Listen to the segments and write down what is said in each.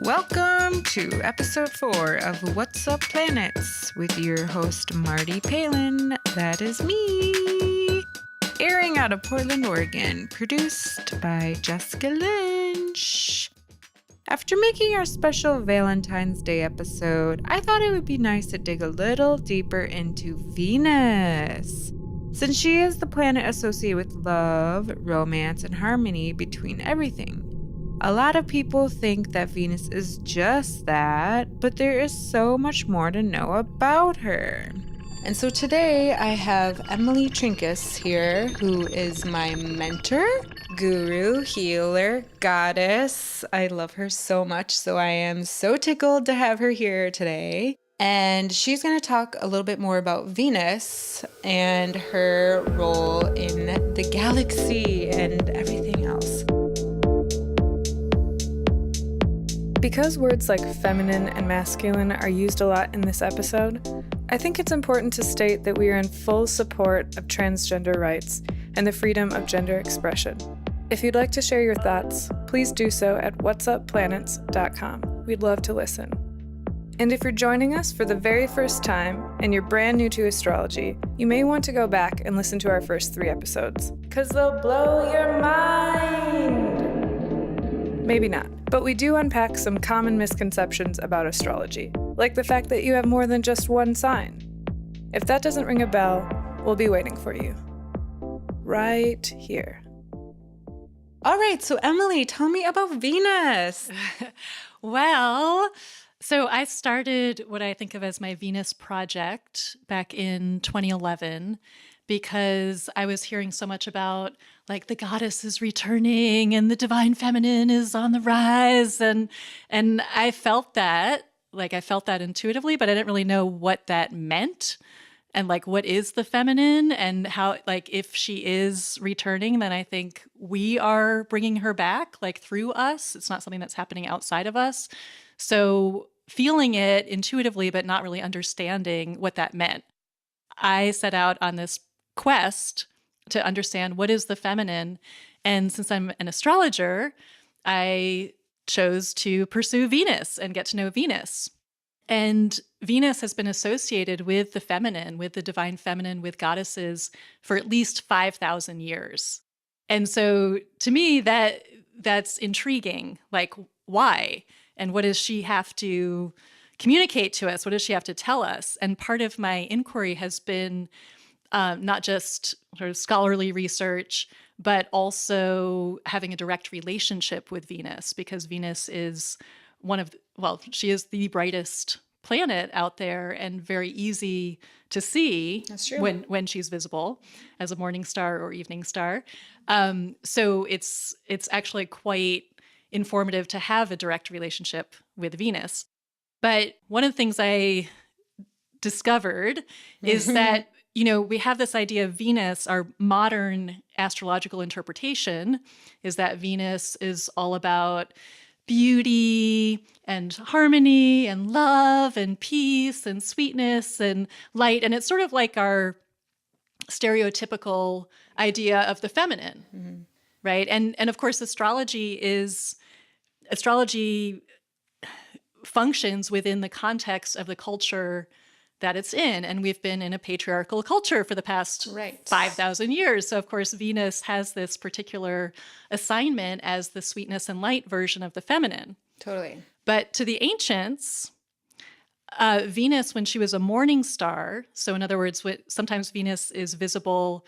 Welcome to episode 4 of What's Up Planets with your host Marty Palin. That is me. Airing out of Portland, Oregon. Produced by Jessica Lynch. After making our special Valentine's Day episode, I thought it would be nice to dig a little deeper into Venus. Since she is the planet associated with love, romance, and harmony between everything. A lot of people think that Venus is just that, but there is so much more to know about her. And so today I have Emily Trinkaus here, who is my mentor, guru, healer, goddess. I love her so much, so I am so tickled to have her here today. And she's going to talk a little bit more about Venus and her role in the galaxy and everything else. Because words like feminine and masculine are used a lot in this episode, I think it's important to state that we are in full support of transgender rights and the freedom of gender expression. If you'd like to share your thoughts, please do so at whatsupplanets.com. We'd love to listen. And if you're joining us for the very first time and you're brand new to astrology, you may want to go back and listen to our first 3 episodes, because they'll blow your mind! Maybe not, but we do unpack some common misconceptions about astrology, like the fact that you have more than just one sign. If that doesn't ring a bell, we'll be waiting for you. Right here. All right, so Emily, tell me about Venus. So I started what I think of as my Venus project back in 2011 because I was hearing so much about like the goddess is returning and the divine feminine is on the rise. And I felt that intuitively, but I didn't really know what that meant. And like, what is the feminine and how, like, if she is returning, then I think we are bringing her back, like through us. It's not something that's happening outside of us. So feeling it intuitively, but not really understanding what that meant. I set out on this quest to understand what is the feminine. And since I'm an astrologer, I chose to pursue Venus and get to know Venus. And Venus has been associated with the feminine, with the divine feminine, with goddesses for at least 5,000 years. And so to me, that's intriguing. Like, why? And what does she have to communicate to us? What does she have to tell us? And part of my inquiry has been not just sort of scholarly research, but also having a direct relationship with Venus, because Venus is she is the brightest planet out there and very easy to see. That's true. when she's visible as a morning star or evening star. So it's actually quite informative to have a direct relationship with Venus. But one of the things I discovered is that, we have this idea of Venus, our modern astrological interpretation is that Venus is all about beauty and harmony and love and peace and sweetness and light. And it's sort of like our stereotypical idea of the feminine, right? And of course, astrology functions within the context of the culture that it's in. And we've been in a patriarchal culture for the past 5,000 years. So of course, Venus has this particular assignment as the sweetness and light version of the feminine. Totally. But to the ancients, Venus, when she was a morning star, so in other words, sometimes Venus is visible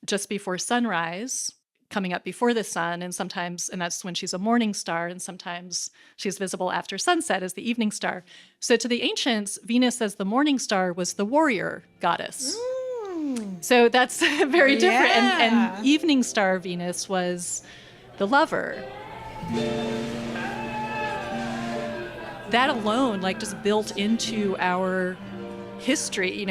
just before sunrise, coming up before the sun, and that's when she's a morning star, and sometimes she's visible after sunset as the evening star. So to the ancients, Venus as the morning star was the warrior goddess. So that's very different. Yeah. And evening star Venus was the lover. That alone, like, just built into our history,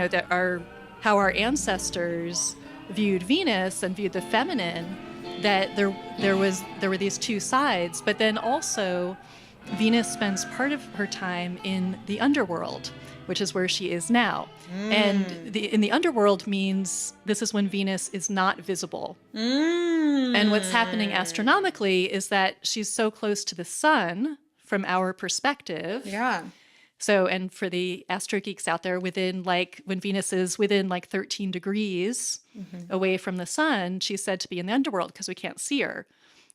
how our ancestors viewed Venus and viewed the feminine, that there were these two sides. But then also Venus spends part of her time in the underworld, which is where she is now. And in the underworld means this is when Venus is not visible. And what's happening astronomically is that she's so close to the sun from our perspective. Yeah. So, and for the astro geeks out there, within like when Venus is within like 13 degrees away from the sun, she's said to be in the underworld because we can't see her.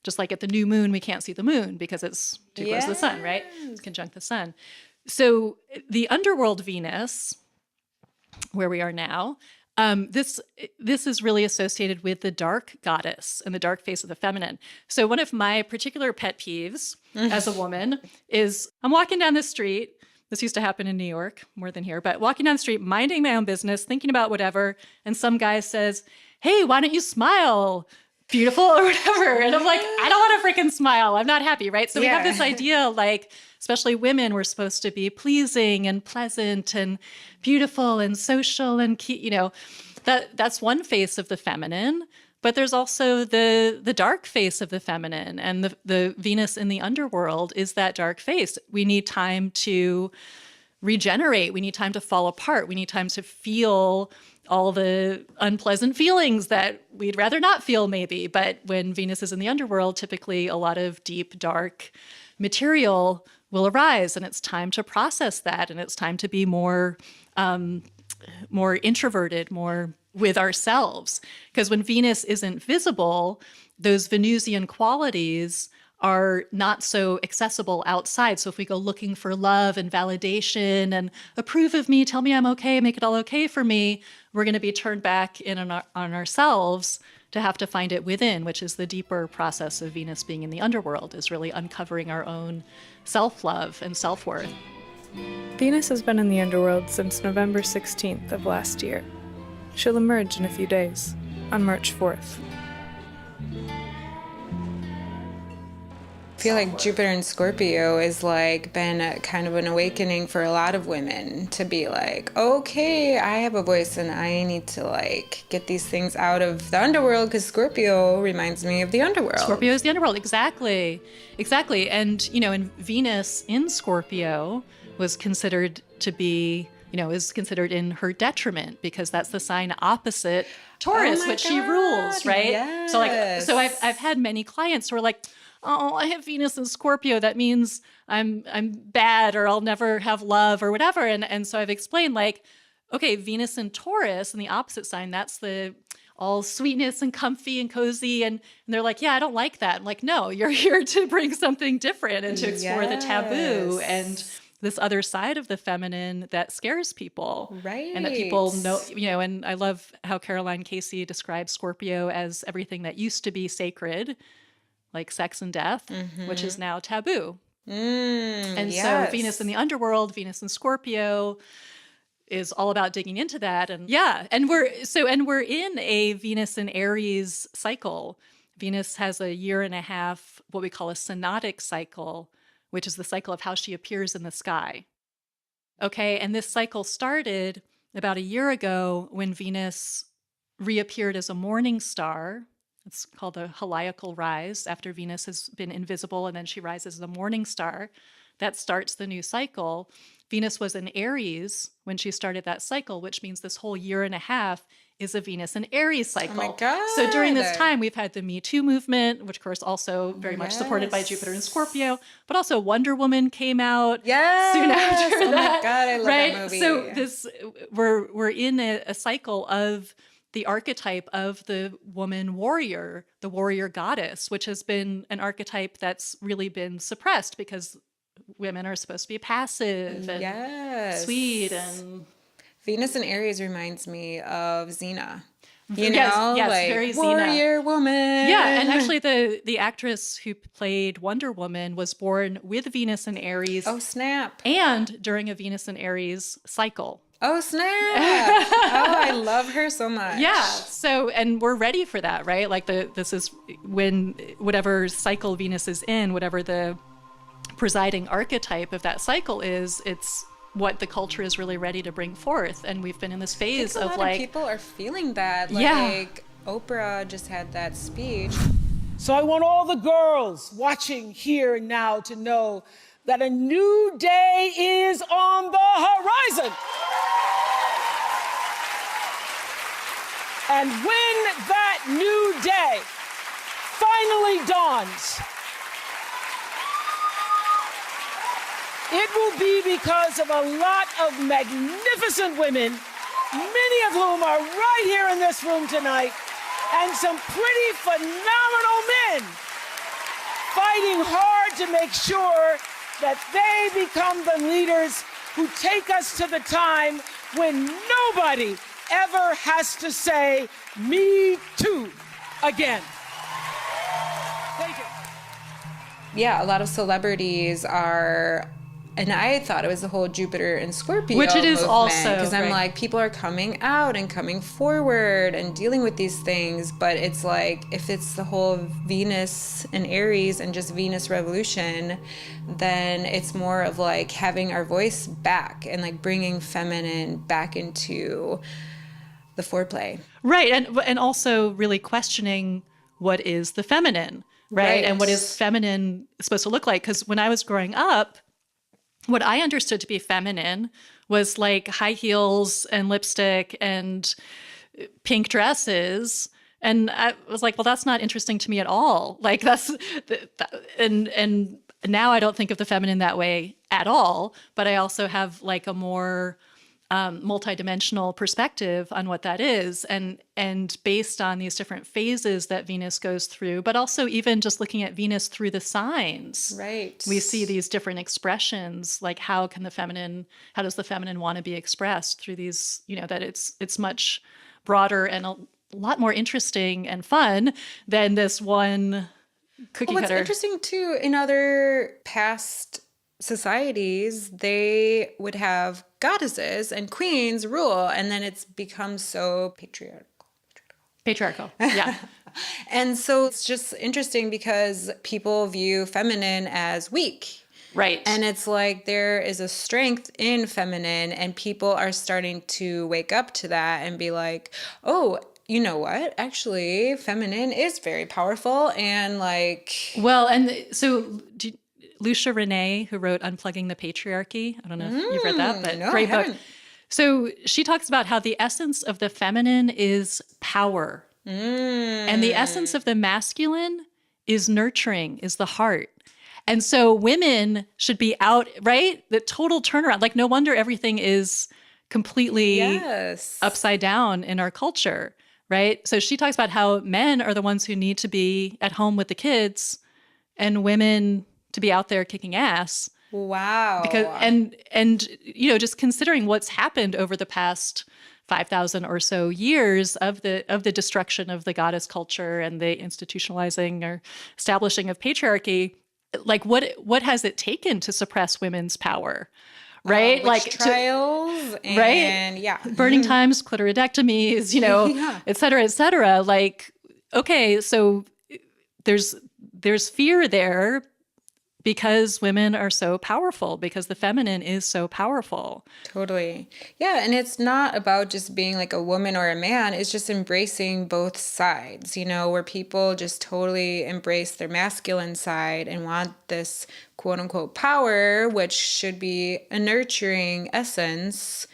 Just like at the new moon, we can't see the moon because it's too close to the sun, right? It's conjunct the sun. So the underworld Venus, where we are now, this is really associated with the dark goddess and the dark face of the feminine. So one of my particular pet peeves as a woman is I'm walking down the street. This used to happen in New York more than here, but walking down the street, minding my own business, thinking about whatever, and some guy says, "Hey, why don't you smile? Beautiful," or whatever. And I'm like, I don't want to freaking smile. I'm not happy, right? So we have this idea, like, especially women, we're supposed to be pleasing and pleasant and beautiful and social and, that's one face of the feminine. But there's also the dark face of the feminine, and the Venus in the underworld is that dark face. We need time to regenerate. We need time to fall apart. We need time to feel all the unpleasant feelings that we'd rather not feel maybe. But when Venus is in the underworld, typically a lot of deep, dark material will arise, and it's time to process that, and it's time to be more introverted, more with ourselves. Because when Venus isn't visible, those Venusian qualities are not so accessible outside. So if we go looking for love and validation and approve of me, tell me I'm okay, make it all okay for me, we're going to be turned back in on ourselves to have to find it within, which is the deeper process of Venus being in the underworld, is really uncovering our own self-love and self-worth. Venus has been in the underworld since November 16th of last year. She'll emerge in a few days, on March 4th. I feel like Jupiter in Scorpio is like been kind of an awakening for a lot of women to be like, okay, I have a voice and I need to like get these things out of the underworld, because Scorpio reminds me of the underworld. Scorpio is the underworld. Exactly. And, and Venus in Scorpio was considered to be, is considered in her detriment, because that's the sign opposite Taurus, which she rules, right? Yes. So I've had many clients who are like, oh, I have Venus in Scorpio. That means I'm bad, or I'll never have love, or whatever. And so I've explained, like, okay, Venus in Taurus and the opposite sign, that's the all sweetness and comfy and cozy. And they're like, yeah, I don't like that. I'm like, no, you're here to bring something different and to explore the taboo and this other side of the feminine that scares people. Right. And that people know, and I love how Caroline Casey describes Scorpio as everything that used to be sacred, like sex and death, which is now taboo. And so Venus in the underworld, Venus in Scorpio is all about digging into that. And we're in a Venus in Aries cycle. Venus has a year and a half, what we call a synodic cycle, which is the cycle of how she appears in the sky. Okay, and this cycle started about a year ago when Venus reappeared as a morning star. It's called a heliacal rise, after Venus has been invisible and then she rises as a morning star. That starts the new cycle. Venus was in Aries when she started that cycle, which means this whole year and a half is a Venus in Aries cycle. Oh my God. So during this time, we've had the Me Too movement, which of course also very much supported by Jupiter and Scorpio, but also Wonder Woman came out soon after that. Oh my God, I love that movie. So we're in a cycle of the archetype of the woman warrior, the warrior goddess, which has been an archetype that's really been suppressed because women are supposed to be passive and sweet. And Venus in Aries reminds me of Xena. Yes, like very Xena. Warrior woman. Yeah, and actually the actress who played Wonder Woman was born with Venus in Aries. Oh, snap. And during a Venus in Aries cycle. Oh, snap. Oh, I love her so much. Yeah. So, and we're ready for that, right? Like this is when whatever cycle Venus is in, whatever the presiding archetype of that cycle is, it's what the culture is really ready to bring forth. And we've been in this phase of like people are feeling that. Like Oprah just had that speech. So I want all the girls watching here and now to know that a new day is on the horizon. And when that new day finally dawns, it will be because of a lot of magnificent women, many of whom are right here in this room tonight, and some pretty phenomenal men fighting hard to make sure that they become the leaders who take us to the time when nobody ever has to say, "Me too," again. Thank you. Yeah, a lot of celebrities are, and I thought it was the whole Jupiter and Scorpio Which it is movement, also, because I'm right. like, people are coming out and coming forward and dealing with these things, but it's like, if it's the whole Venus and Aries and just Venus revolution, then it's more of like having our voice back and like bringing feminine back into the foreplay. Right. And also really questioning what is the feminine, right? And what is feminine supposed to look like? Because when I was growing up, what I understood to be feminine was like high heels and lipstick and pink dresses. And I was like, well, that's not interesting to me at all. Like and now I don't think of the feminine that way at all. But I also have like a more multidimensional perspective on what that is, and based on these different phases that Venus goes through, but also even just looking at Venus through the signs, Right. we see these different expressions. Like how does the feminine want to be expressed through these? That it's much broader and a lot more interesting and fun than this one cookie What's cutter. interesting too, in other past societies, they would have goddesses and queens rule, and then it's become so Patriarchal. Yeah. And so it's just interesting because people view feminine as weak. Right. And it's like there is a strength in feminine, and people are starting to wake up to that and be like, oh, you know what? Actually, feminine is very powerful. And like, well, and so Lucia Renee, who wrote Unplugging the Patriarchy. I don't know if you've read that, but no, great I book. haven't. So she talks about how the essence of the feminine is power. And the essence of the masculine is nurturing, is the heart. And so women should be out, right? The total turnaround. Like no wonder everything is completely upside down in our culture, right? So she talks about how men are the ones who need to be at home with the kids and women to be out there kicking ass. Wow. Because and just considering what's happened over the past 5,000 or so years of the destruction of the goddess culture and the institutionalizing or establishing of patriarchy, like what has it taken to suppress women's power? Right? Witch trials and right? Burning times, clitoridectomies, et cetera, et cetera. Like, okay, so there's fear there because women are so powerful, because the feminine is so powerful. Totally. Yeah, and it's not about just being like a woman or a man. It's just embracing both sides, where people just totally embrace their masculine side and want this quote unquote power, which should be a nurturing essence.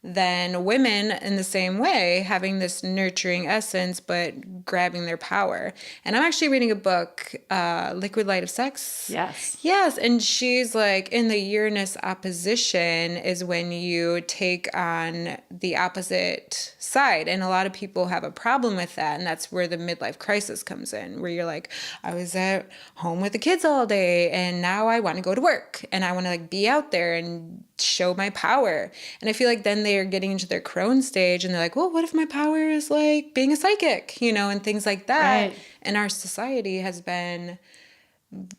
Then women in the same way, having this nurturing essence, but grabbing their power. And I'm actually reading a book, Liquid Light of Sex. Yes. And she's like, in the Uranus opposition is when you take on the opposite side. And a lot of people have a problem with that. And that's where the midlife crisis comes in, where you're like, I was at home with the kids all day and now I want to go to work and I want to like be out there and show my power. And I feel like then they are getting into their crone stage and they're like, well, what if my power is like being a psychic, and things like that. Right. And our society has been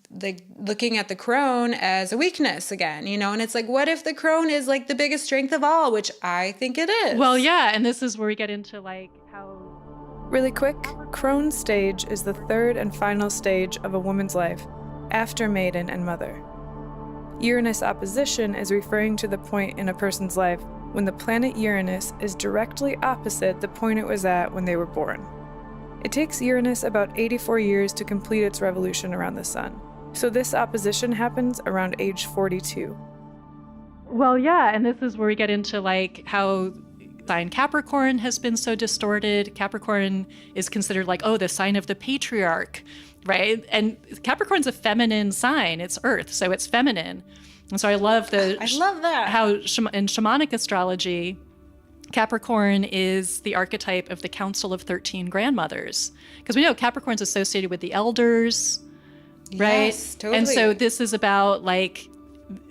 like looking at the crone as a weakness again, and it's like, what if the crone is like the biggest strength of all, which I think it is. Well, yeah. And this is where we get into like how... Really quick, crone stage is the third and final stage of a woman's life after maiden and mother. Uranus opposition is referring to the point in a person's life when the planet Uranus is directly opposite the point it was at when they were born. It takes Uranus about 84 years to complete its revolution around the sun, so this opposition happens around age 42. Well, yeah, and this is where we get into like how sign Capricorn has been so distorted. Capricorn is considered like, oh, the sign of the patriarch, right? And Capricorn's a feminine sign. It's Earth, so it's feminine. And so I love I love that. how in shamanic astrology, Capricorn is the archetype of the Council of 13 Grandmothers. Because we know Capricorn's associated with the elders, right? Yes, totally. And so this is about like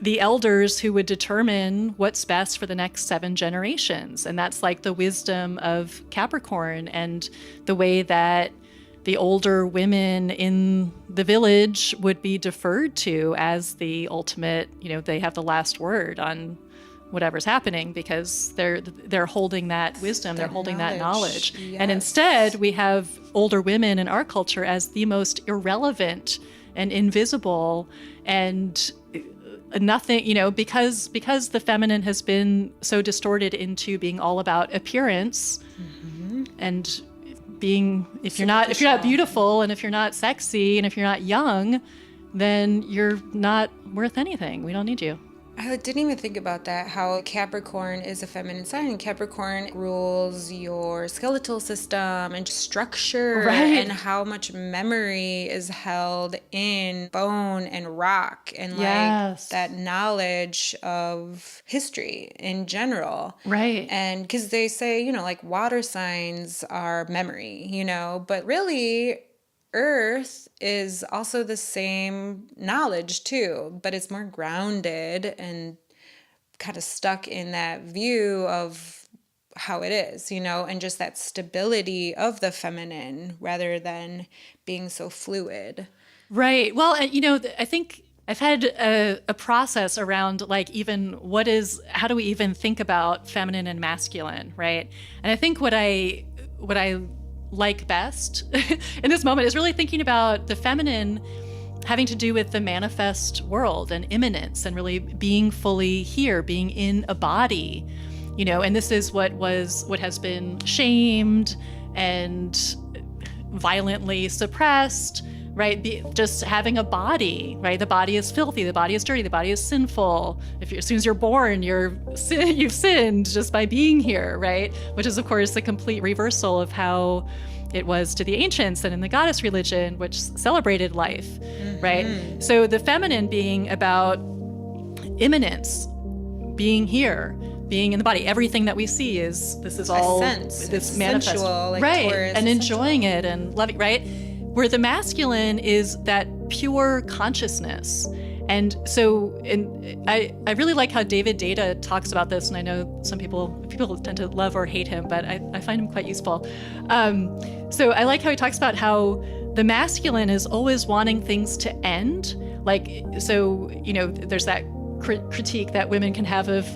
the elders who would determine what's best for the next 7 generations. And that's like the wisdom of Capricorn and the way that the older women in the village would be deferred to as the ultimate, they have the last word on whatever's happening because they're holding that wisdom, they're holding that knowledge. Yes. And instead we have older women in our culture as the most irrelevant and invisible and nothing, because the feminine has been so distorted into being all about appearance and being, if you're not beautiful and if you're not sexy and if you're not young, then you're not worth anything. We don't need you. I didn't even think about that, how Capricorn is a feminine sign. Capricorn rules your skeletal system and structure, right, and how much memory is held in bone and rock and yes, like that knowledge of history in general. Right. And because they say, like water signs are memory, but really Earth is also the same knowledge too, but it's more grounded and kind of stuck in that view of how it is, and just that stability of the feminine rather than being so fluid. Right. Well, I think I've had a process around like even how do we even think about feminine and masculine, right? And I think what I like best in this moment is really thinking about the feminine having to do with the manifest world and immanence and really being fully here, being in a body, and this is what has been shamed and violently suppressed, right? Just having a body, right? The body is filthy, the body is dirty, the body is sinful. As soon as you're born, you've sinned just by being here, right? Which is, of course, the complete reversal of how it was to the ancients and in the goddess religion, which celebrated life, right? So the feminine being about immanence, being here, being in the body. Everything that we see is all this manifest, sensual, like right? Taurus, and enjoying it and loving, right? Where the masculine is that pure consciousness. And so I really like how David Data talks about this, and I know some people tend to love or hate him, but I find him quite useful. So I like how he talks about how the masculine is always wanting things to end. Like, so, there's that critique that women can have of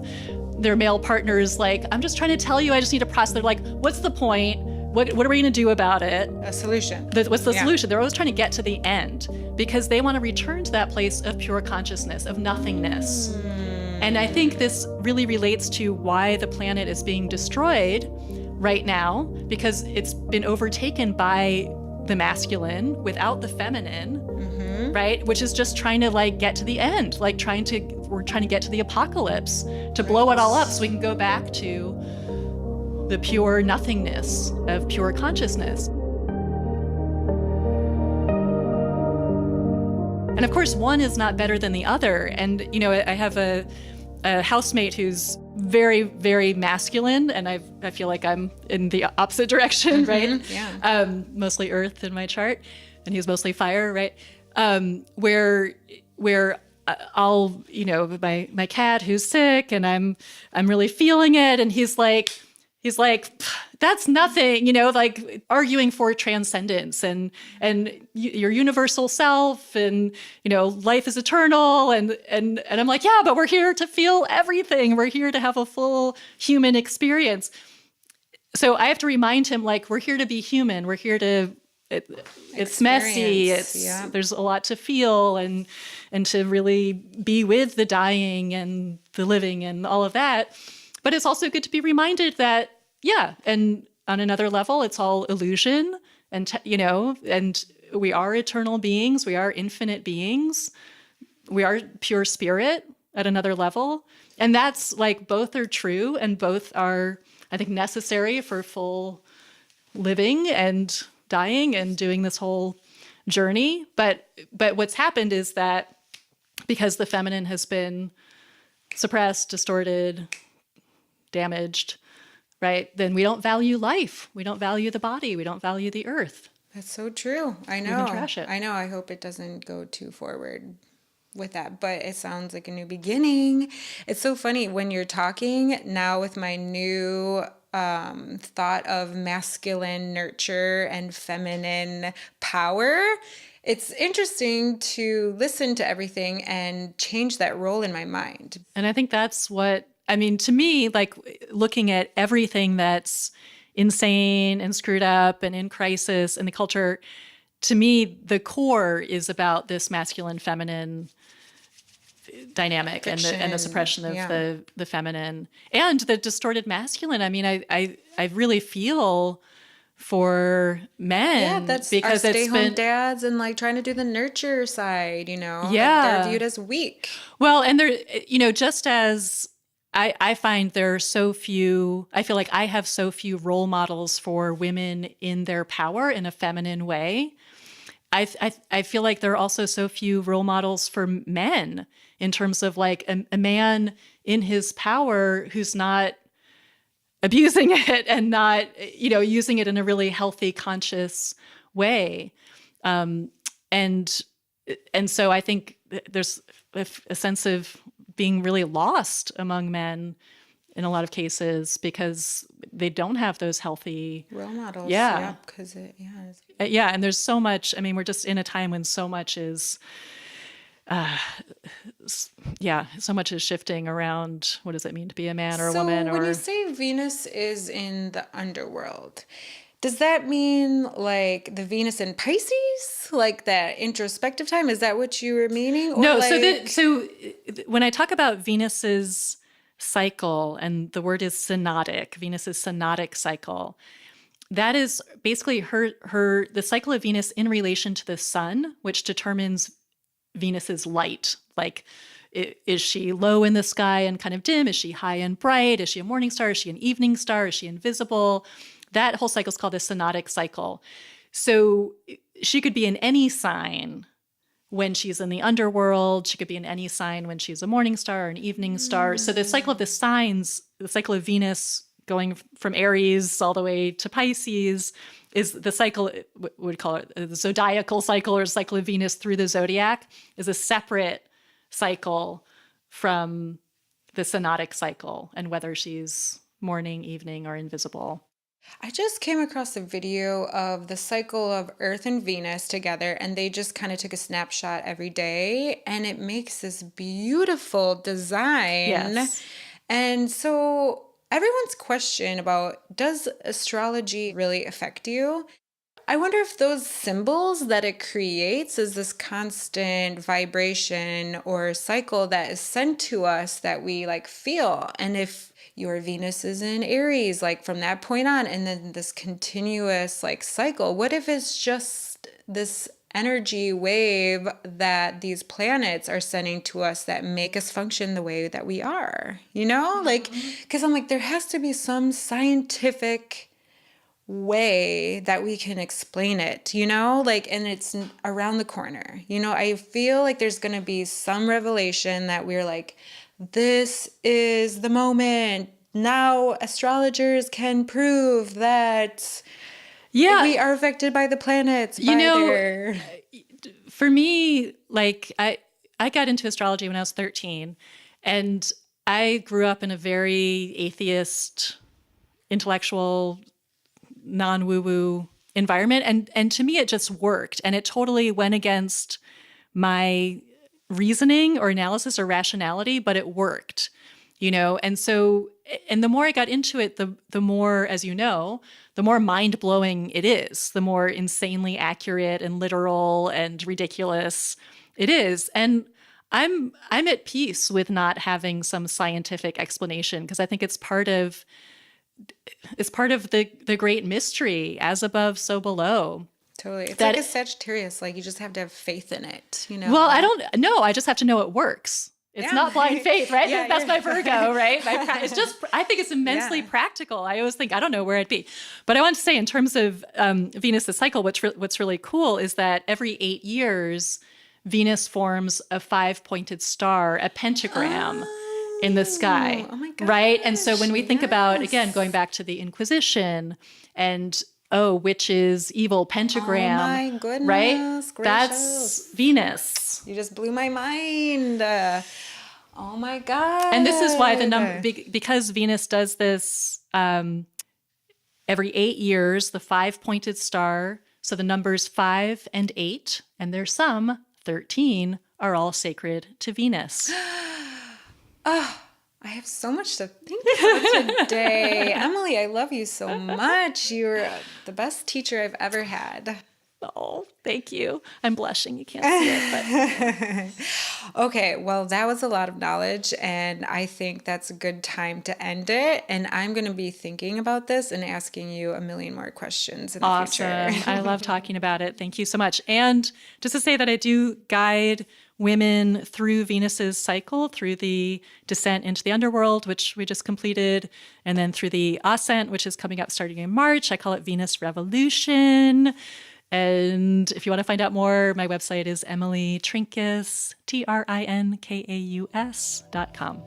their male partners, like, I'm just trying to tell you, I just need to process. They're like, what's the point? What are we going to do about it? A solution. What's the solution? They're always trying to get to the end because they want to return to that place of pure consciousness, of nothingness. And I think this really relates to why the planet is being destroyed right now, because it's been overtaken by the masculine without the feminine, right? Which is just trying to like get to the end, like we're trying to get to the apocalypse, to blow it all up so we can go back to the pure nothingness of pure consciousness. And of course, one is not better than the other. And, I have a housemate who's very, very masculine, and I feel like I'm in the opposite direction, right? Yeah. Mostly earth in my chart, and he's mostly fire, right? Where I'll, my cat who's sick, and I'm really feeling it, and he's like, that's nothing, like arguing for transcendence and your universal self and, life is eternal. And I'm like, yeah, but we're here to feel everything. We're here to have a full human experience. So I have to remind him, like, we're here to be human. We're here to, it's messy. There's a lot to feel and to really be with the dying and the living and all of that. But it's also good to be reminded that, and on another level, it's all illusion, and and we are eternal beings, we are infinite beings, we are pure spirit at another level, and that's like both are true and both are I think, necessary for full living and dying and doing this whole journey. But what's happened is that because the feminine has been suppressed, distorted, damaged, right, then we don't value life. We don't value the body. We don't value the earth. That's so true. I know. We can trash it. I know. I hope it doesn't go too forward with that, but it sounds like a new beginning. It's so funny when you're talking now with my new thought of masculine nurture and feminine power. It's interesting to listen to everything and change that role in my mind. And I think that's what, I mean, to me, like looking at everything that's insane and screwed up and in crisis in the culture, to me, the core is about this masculine feminine dynamic and the suppression of the feminine and the distorted masculine. I mean, I really feel for men. Yeah, that's because our stay-home dads and like trying to do the nurture side, you know? Yeah. Like they're viewed as weak. Well, and they're, you know, just as I find there are so few, I feel like I have so few role models for women in their power in a feminine way. I feel like there are also so few role models for men in terms of like a man in his power who's not abusing it and not, you know, using it in a really healthy, conscious way. And so I think there's a sense of being really lost among men in a lot of cases because they don't have those healthy role models. Yeah. Because yeah. And there's so much, I mean, we're just in a time when so much is, so much is shifting around what does it mean to be a man or a woman? So when you say Venus is in the underworld, does that mean like the Venus in Pisces, like that introspective time? Is that what you were meaning? Or no. like... So when I talk about Venus's cycle, and the word is synodic, Venus's synodic cycle, that is basically the cycle of Venus in relation to the sun, which determines Venus's light. Like, is she low in the sky and kind of dim? Is she high and bright? Is she a morning star? Is she an evening star? Is she invisible? That whole cycle is called the synodic cycle. So she could be in any sign when she's in the underworld. She could be in any sign when she's a morning star or an evening star. So the cycle of the signs, the cycle of Venus going from Aries all the way to Pisces is the cycle, what we call it, the zodiacal cycle or cycle of Venus through the zodiac is a separate cycle from the synodic cycle and whether she's morning, evening, or invisible. I just came across a video of the cycle of Earth and Venus together, and they just kind of took a snapshot every day, and it makes this beautiful design. Yes. And so everyone's question about, does astrology really affect you? I wonder if those symbols that it creates is this constant vibration or cycle that is sent to us that we like feel. And if your Venus is in Aries, like from that point on, and then this continuous like cycle, what if it's just this energy wave that these planets are sending to us that make us function the way that we are, you know? Like, because I'm like, there has to be some scientific way that we can explain it, you know, like, and it's around the corner, you know. I feel like there's going to be some revelation that we're like, this is the moment now. Astrologers can prove that we are affected by the planets. You know, for me, like I got into astrology when I was 13, and I grew up in a very atheist, intellectual, non-woo-woo environment. And to me, it just worked. And it totally went against my reasoning or analysis or rationality, but it worked, you know? And so, and the more I got into it, the more, as you know, the more mind-blowing it is, the more insanely accurate and literal and ridiculous it is. And I'm at peace with not having some scientific explanation, because I think it's part of the great mystery, as above, so below. Totally. It's like a Sagittarius, like you just have to have faith in it, you know? Well, I don't know. I just have to know it works. It's Yeah. not blind faith, right? Yeah, That's yeah. my Virgo, right? It's just, I think it's immensely Yeah. practical. I always think, I don't know where I'd be. But I want to say, in terms of Venus's cycle, what's really cool is that every 8 years, Venus forms a 5-pointed star, a pentagram in the sky. Oh my gosh. Right? And so when we think about, yes. again, going back to the Inquisition and witches, evil pentagram. Oh my goodness Right? gracious. That's Venus. You just blew my mind. Oh my God. And this is why the number, because Venus does this every 8 years, the 5-pointed star. So the numbers 5 and 8, and there's some 13, are all sacred to Venus. I have so much to think about today. Emily, I love you so much. You're the best teacher I've ever had. Oh, thank you. I'm blushing. You can't see it, but Okay, well, that was a lot of knowledge, and I think that's a good time to end it. And I'm going to be thinking about this and asking you a million more questions in the awesome. future. I love talking about it. Thank you so much. And just to say that I do guide women through Venus's cycle, through the descent into the underworld, which we just completed, and then through the ascent, which is coming up starting in March. I call it Venus Revolution. And if you want to find out more, my website is Emily Trinkaus, Trinkaus.com.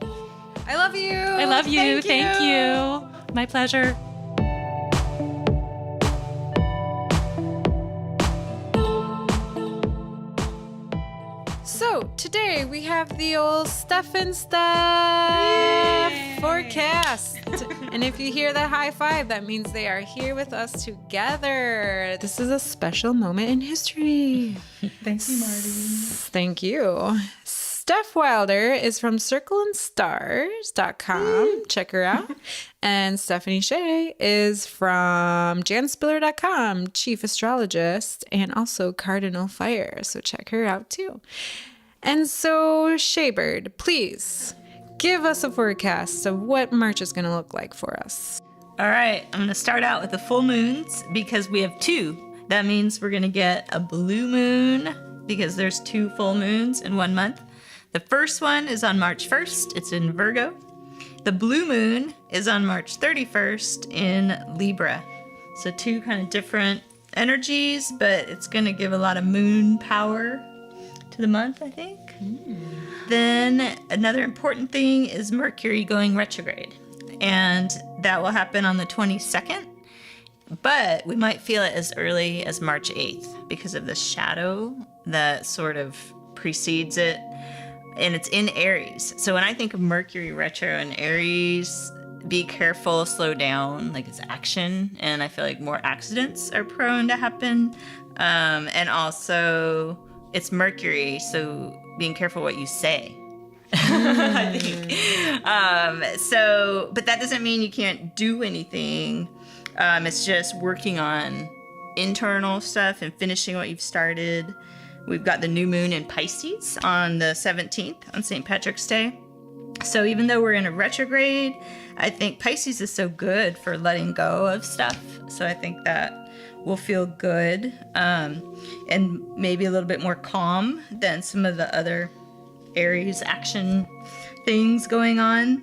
I love you. I love you. Thank you. My pleasure. So today we have the old Stuff and Stuff forecast. And if you hear that high five, that means they are here with us together. This is a special moment in history. Thank you, Marty. Thank you. Steph Wilder is from circleandstars.com. Check her out. And Stephanie Shea is from janspiller.com, chief astrologist, and also Cardinal Fire. So check her out too. And so, Shaybird, please give us a forecast of what March is going to look like for us. All right, I'm going to start out with the full moons because we have 2. That means we're going to get a blue moon because there's 2 full moons in 1 month. The first one is on March 1st. It's in Virgo. The blue moon is on March 31st in Libra. So 2 kind of different energies, but it's going to give a lot of moon power to the month, I think. Then another important thing is Mercury going retrograde. And that will happen on the 22nd. But we might feel it as early as March 8th because of the shadow that sort of precedes it. And it's in Aries. So when I think of Mercury retro in Aries, be careful, slow down, like it's action. And I feel like more accidents are prone to happen. And also it's Mercury, so being careful what you say. I think. But that doesn't mean you can't do anything. It's just working on internal stuff and finishing what you've started. We've got the new moon in Pisces on the 17th, on St. Patrick's Day. So even though we're in a retrograde, I think Pisces is so good for letting go of stuff. So I think that will feel good and maybe a little bit more calm than some of the other Aries action things going on.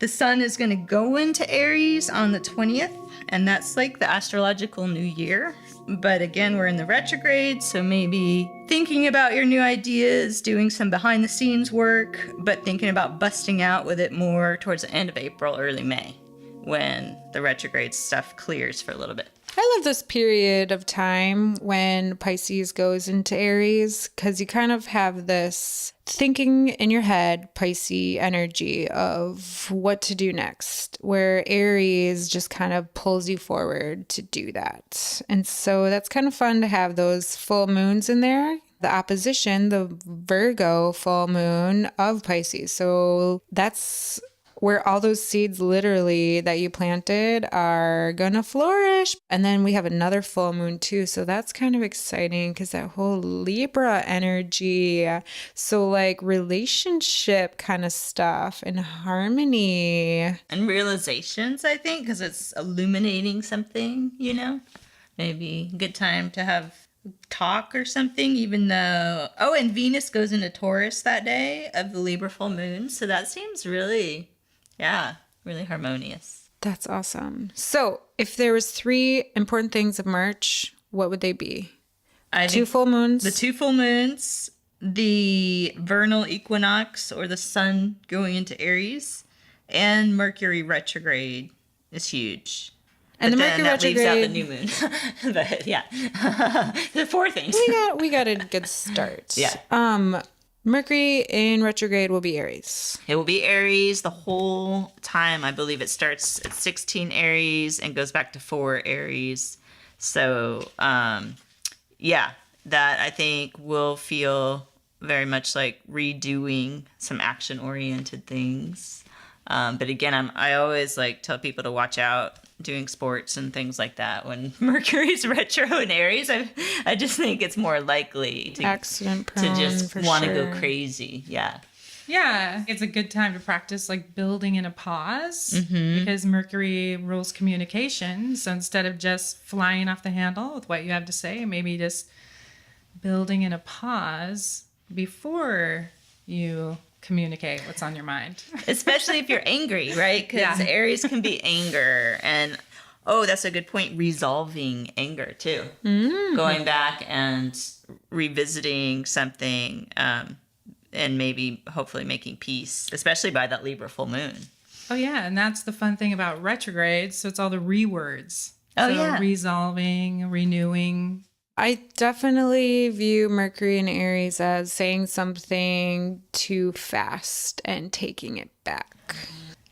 The sun is going to go into Aries on the 20th, and that's like the astrological new year. But again, we're in the retrograde, so maybe thinking about your new ideas, doing some behind the scenes work, but thinking about busting out with it more towards the end of April, early May, when the retrograde stuff clears for a little bit. I love this period of time when Pisces goes into Aries because you kind of have this thinking in your head, Pisces energy of what to do next, where Aries just kind of pulls you forward to do that. And so that's kind of fun to have those full moons in there. The opposition, the Virgo full moon of Pisces. So that's where all those seeds literally that you planted are gonna flourish. And then we have another full moon too. So that's kind of exciting because that whole Libra energy. So like relationship kind of stuff and harmony. And realizations, I think, because it's illuminating something, you know? Maybe a good time to have talk or something, even though, and Venus goes into Taurus that day of the Libra full moon. So that seems really harmonious. That's awesome. So if there was 3 important things of March, what would they be? I 2 think full moons. the 2 full moons, the vernal equinox or the sun going into Aries, and Mercury retrograde is huge. And But the then Mercury that leaves out the retrograde- new moon. But yeah, the 4 things. we got a good start. Yeah. Mercury in retrograde will be Aries. It will be Aries the whole time. I believe it starts at 16 Aries and goes back to 4 Aries. So, that I think will feel very much like redoing some action-oriented things. But again, I always like tell people to watch out doing sports and things like that when Mercury's retro in Aries. I just think it's more likely to Accident prone, to just for want to sure. go crazy. Yeah. Yeah, it's a good time to practice like building in a pause because Mercury rules communication. So instead of just flying off the handle with what you have to say, maybe just building in a pause before you communicate what's on your mind. Especially if you're angry, right? Because Aries can be anger. And, that's a good point. Resolving anger, too. Going back and revisiting something and maybe hopefully making peace, especially by that Libra full moon. Oh, yeah. And that's the fun thing about retrograde. So it's all the rewords. Oh, so yeah. Resolving, renewing. I definitely view Mercury in Aries as saying something too fast and taking it back.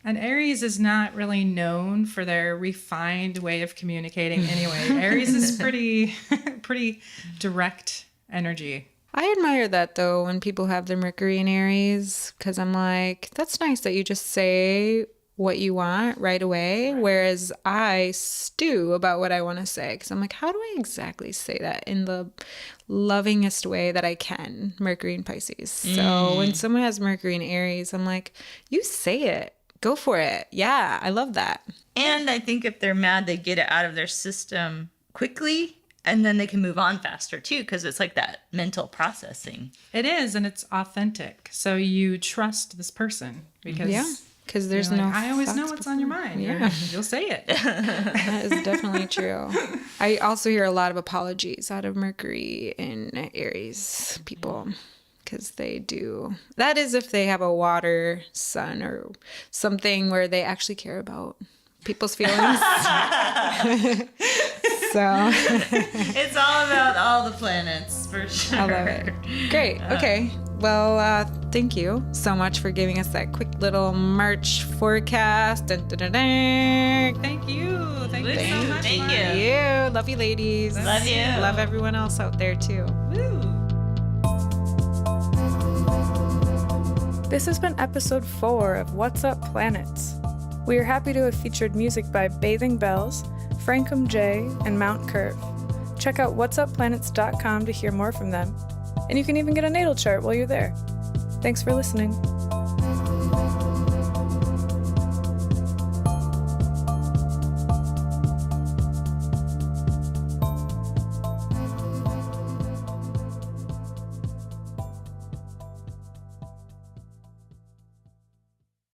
And Aries is not really known for their refined way of communicating anyway. Aries is pretty direct energy. I admire that though when people have their Mercury in Aries, because I'm like, that's nice that you just say what you want right away, whereas I stew about what I want to say because I'm like, how do I exactly say that in the lovingest way that I can? Mercury in Pisces. So when someone has Mercury in Aries, I'm like, you say it, go for it. Yeah, I love that. And I think if they're mad, they get it out of their system quickly and then they can move on faster too, because it's like that mental processing. It is, and it's authentic. So you trust this person because because there's you're no like, I always know thoughts what's on your mind. Yeah. You'll say it. That is definitely true. I also hear a lot of apologies out of Mercury in Aries people because they do. That is if they have a water sun or something where they actually care about people's feelings. So It's all about all the planets, for sure. I love it. Great. Okay. Well, thank you so much for giving us that quick little March forecast. Dun, dun, dun, dun. Thank you. Thank you so Thank much. you. Marty. You. Love you, ladies. Love you. Love everyone else out there, too. Woo. This has been episode 4 of What's Up Planets. We are happy to have featured music by Bathing Bells, FrankumJay, and Mount Curve. Check out whatsuplanets.com to hear more from them. And you can even get a natal chart while you're there. Thanks for listening.